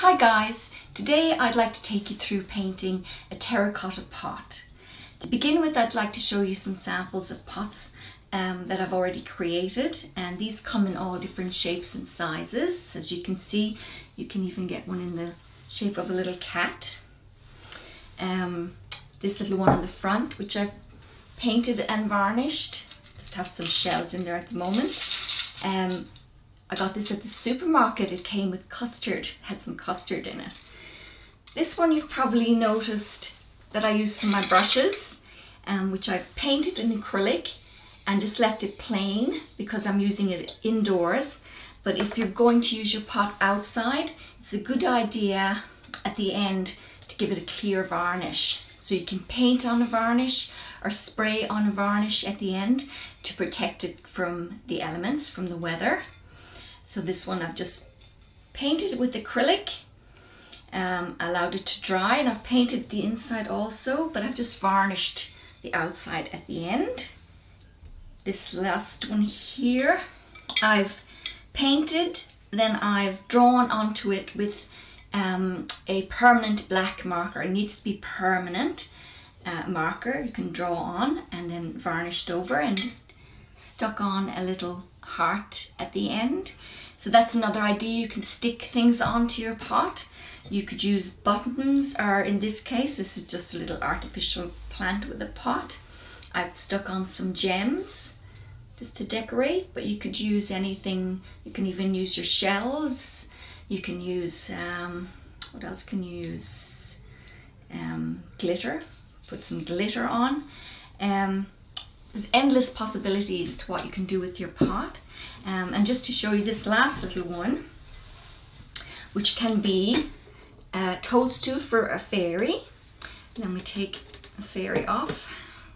Hi guys, today I'd like to take you through painting a terracotta pot. To begin with, I'd like to show you some samples of pots that I've already created, and these come in all different shapes and sizes. As you can see, you can even get one in the shape of a little cat. This little one on the front, which I've painted and varnished, just have some shells in there at the moment. I got this at the supermarket. It came with custard, had some custard in it. This one you've probably noticed that I use for my brushes, which I've painted in acrylic and just left it plain because I'm using it indoors. But if you're going to use your pot outside, it's a good idea at the end to give it a clear varnish. So you can paint on a varnish or spray on a varnish at the end to protect it from the elements, from the weather. So this one I've just painted with acrylic, allowed it to dry, and I've painted the inside also, but I've just varnished the outside at the end. This last one here, I've painted, then I've drawn onto it with a permanent black marker. It needs to be permanent marker you can draw on, and then varnished over and just stuck on a little heart at the end. So that's another idea. You can stick things onto your pot. You could use buttons, or in this case, this is just a little artificial plant with a pot. I've stuck on some gems just to decorate, but you could use anything. You can even use your shells. You can use, what else can you use? Glitter, put some glitter on. There's endless possibilities to what you can do with your pot. And just to show you this last little one, which can be a toadstool for a fairy. Then we take a fairy off.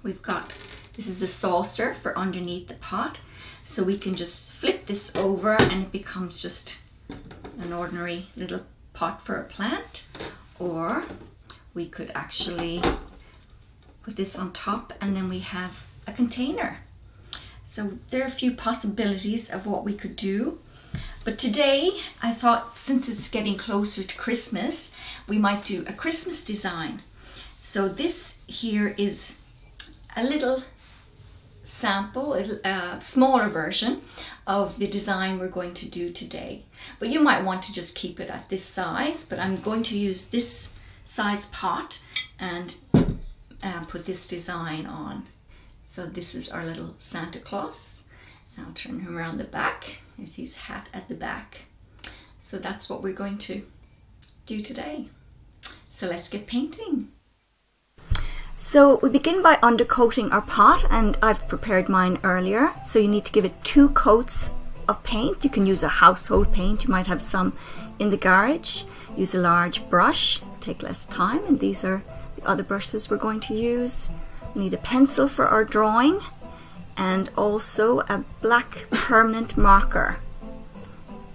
We've got, this is the saucer for underneath the pot. So we can just flip this over and it becomes just an ordinary little pot for a plant. Or we could actually put this on top and then we have a container. So there are a few possibilities of what we could do. But today I thought, since it's getting closer to Christmas, we might do a Christmas design. So this here is a little sample, a smaller version of the design we're going to do today. But you might want to just keep it at this size, but I'm going to use this size pot and put this design on. So this is our little Santa Claus. I'll turn him around the back. There's his hat at the back. So that's what we're going to do today. So let's get painting. So we begin by undercoating our pot, and I've prepared mine earlier. So you need to give it 2 coats of paint. You can use a household paint. You might have some in the garage. Use a large brush, take less time, and these are the other brushes we're going to use. We need a pencil for our drawing and also a black permanent marker,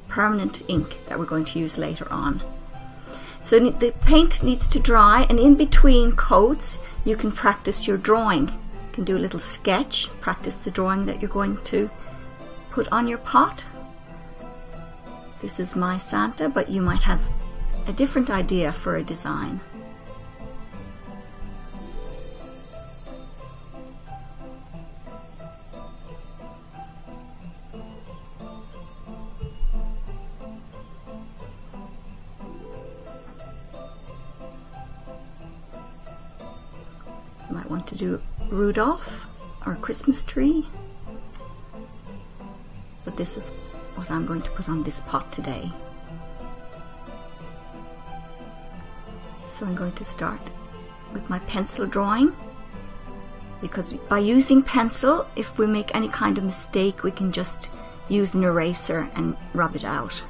permanent ink that we're going to use later on. So the paint needs to dry, and in between coats you can practice your drawing. You can do a little sketch, practice the drawing that you're going to put on your pot. This is my Santa, but you might have a different idea for a design. You might want to do Rudolph or a Christmas tree, but this is what I'm going to put on this pot today. So I'm going to start with my pencil drawing, because by using pencil, if we make any kind of mistake, we can just use an eraser and rub it out.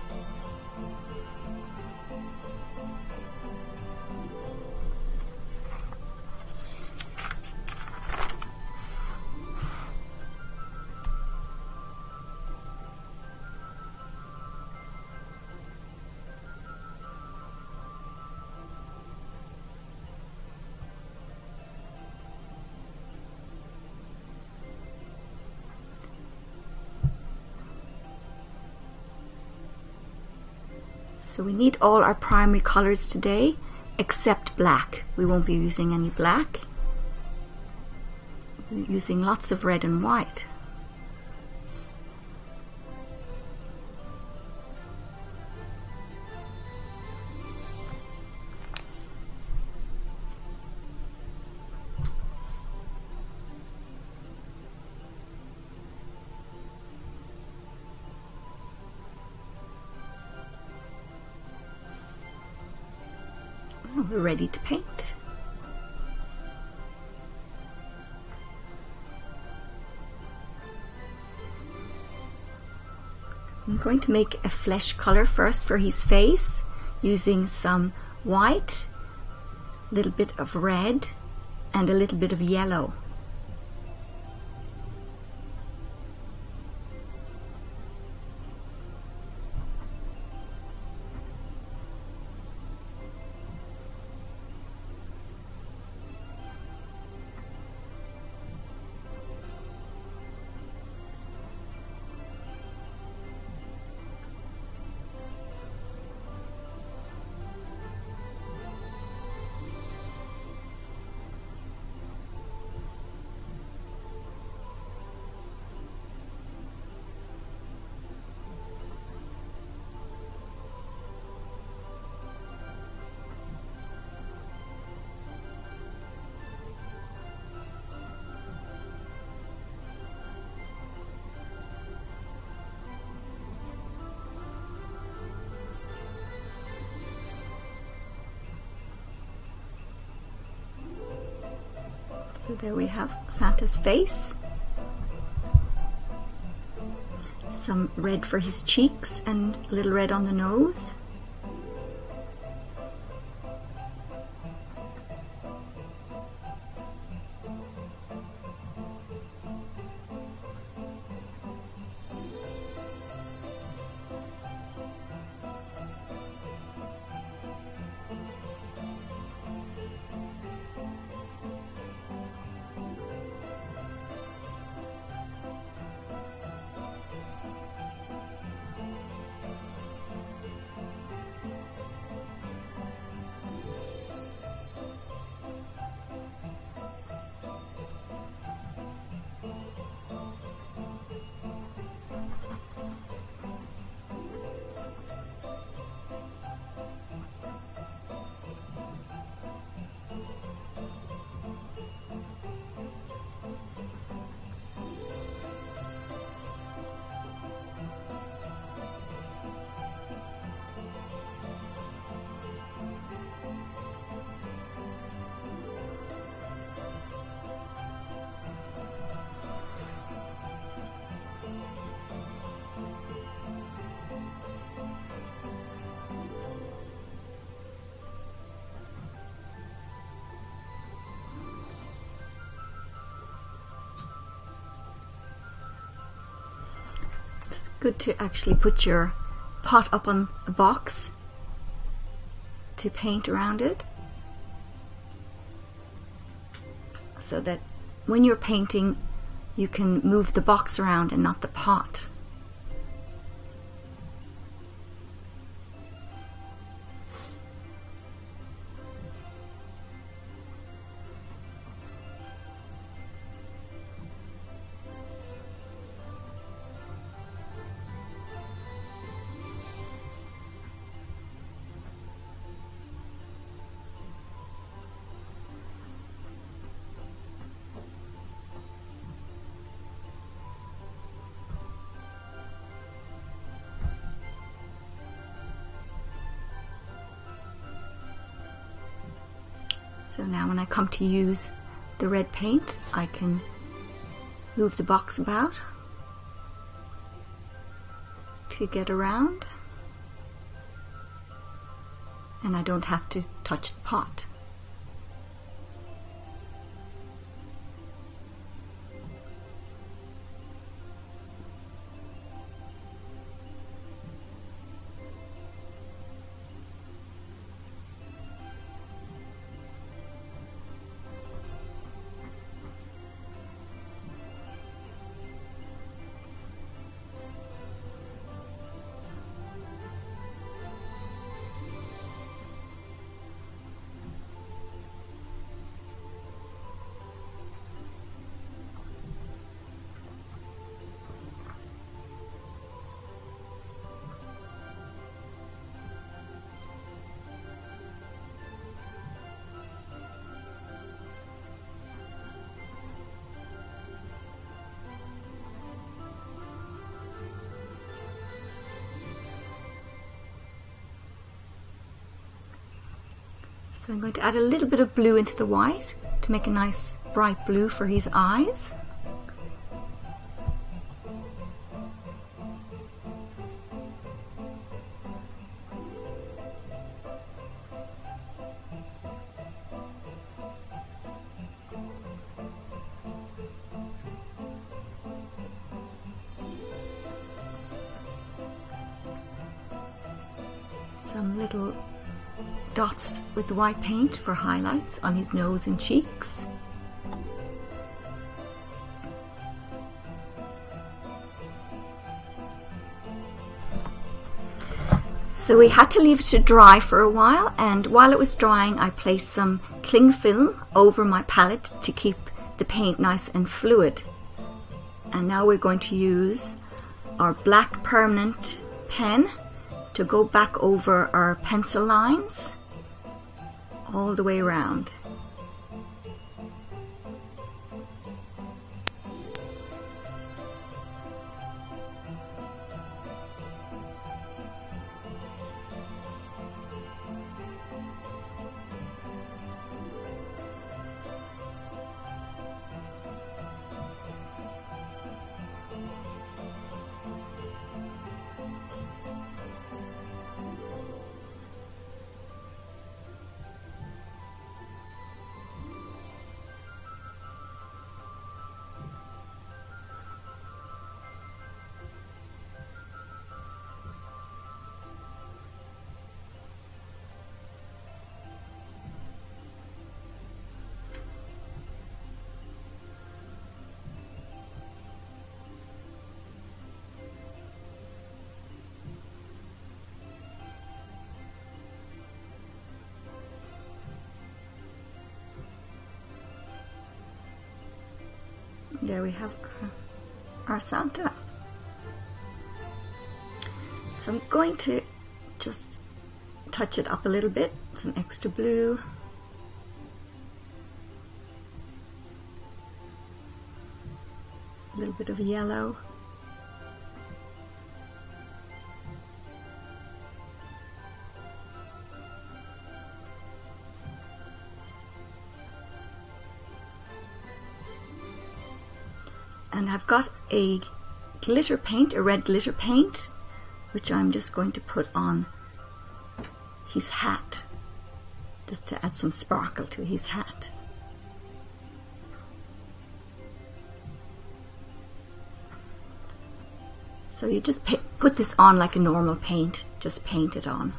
So we need all our primary colours today except black. We won't be using any black. We're using lots of red and white. We're ready to paint. I'm going to make a flesh colour first for his face using some white, a little bit of red and a little bit of yellow. So there we have Santa's face. Some red for his cheeks and a little red on the nose. It's good to actually put your pot up on a box to paint around it, so that when you're painting you can move the box around and not the pot. So now when I come to use the red paint, I can move the box about to get around, and I don't have to touch the pot. So I'm going to add a little bit of blue into the white to make a nice bright blue for his eyes. Some little dots with the white paint for highlights on his nose and cheeks. So we had to leave it to dry for a while, and while it was drying I placed some cling film over my palette to keep the paint nice and fluid. And now we're going to use our black permanent pen to go back over our pencil lines all the way around. There we have our Santa. So I'm going to just touch it up a little bit, some extra blue. A little bit of yellow. And I've got a glitter paint, a red glitter paint, which I'm just going to put on his hat, just to add some sparkle to his hat. So you just put this on like a normal paint, just paint it on.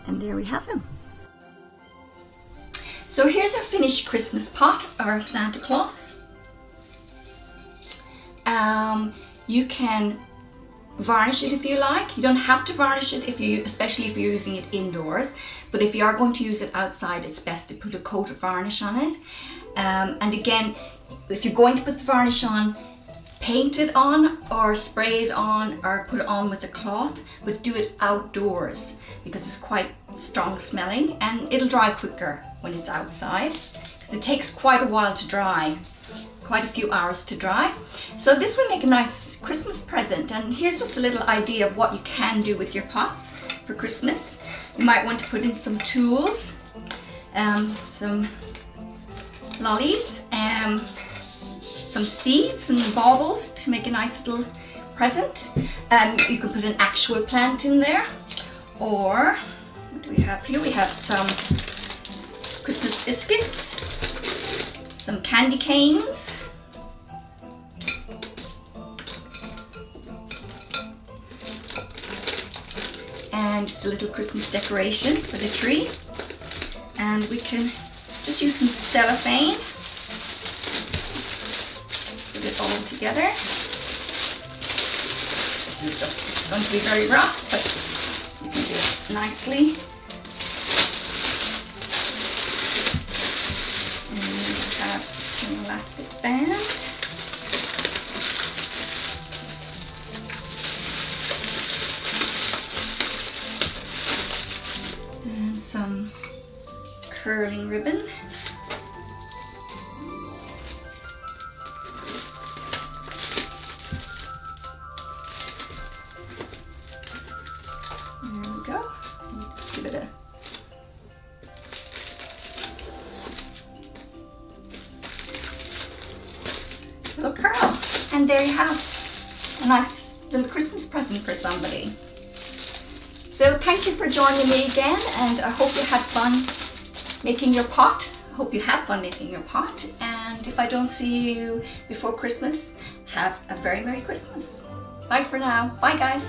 And there we have him. So here's our finished Christmas pot, our Santa Claus. You can varnish it if you like. You don't have to varnish it especially if you're using it indoors. But if you are going to use it outside, it's best to put a coat of varnish on it. And again, if you're going to put the varnish on, paint it on or spray it on or put it on with a cloth, but do it outdoors because it's quite strong smelling and it'll dry quicker when it's outside because it takes quite a while to dry, quite a few hours to dry. So this will make a nice Christmas present, and here's just a little idea of what you can do with your pots for Christmas. You might want to put in some tools, some lollies, some seeds and baubles to make a nice little present. You could put an actual plant in there, or what do we have here? We have some Christmas biscuits, some candy canes, and just a little Christmas decoration for the tree. And we can just use some cellophane, put it all together. This is just going to be very rough, but you can do it nicely. And we elastic band. And some curling ribbon. There we go. Just give it a little curl. And there you have a nice little Christmas present for somebody. So thank you for joining me again, and I hope you had fun making your pot. I hope you have fun making your pot. And if I don't see you before Christmas, have a very Merry Christmas. Bye for now. Bye guys.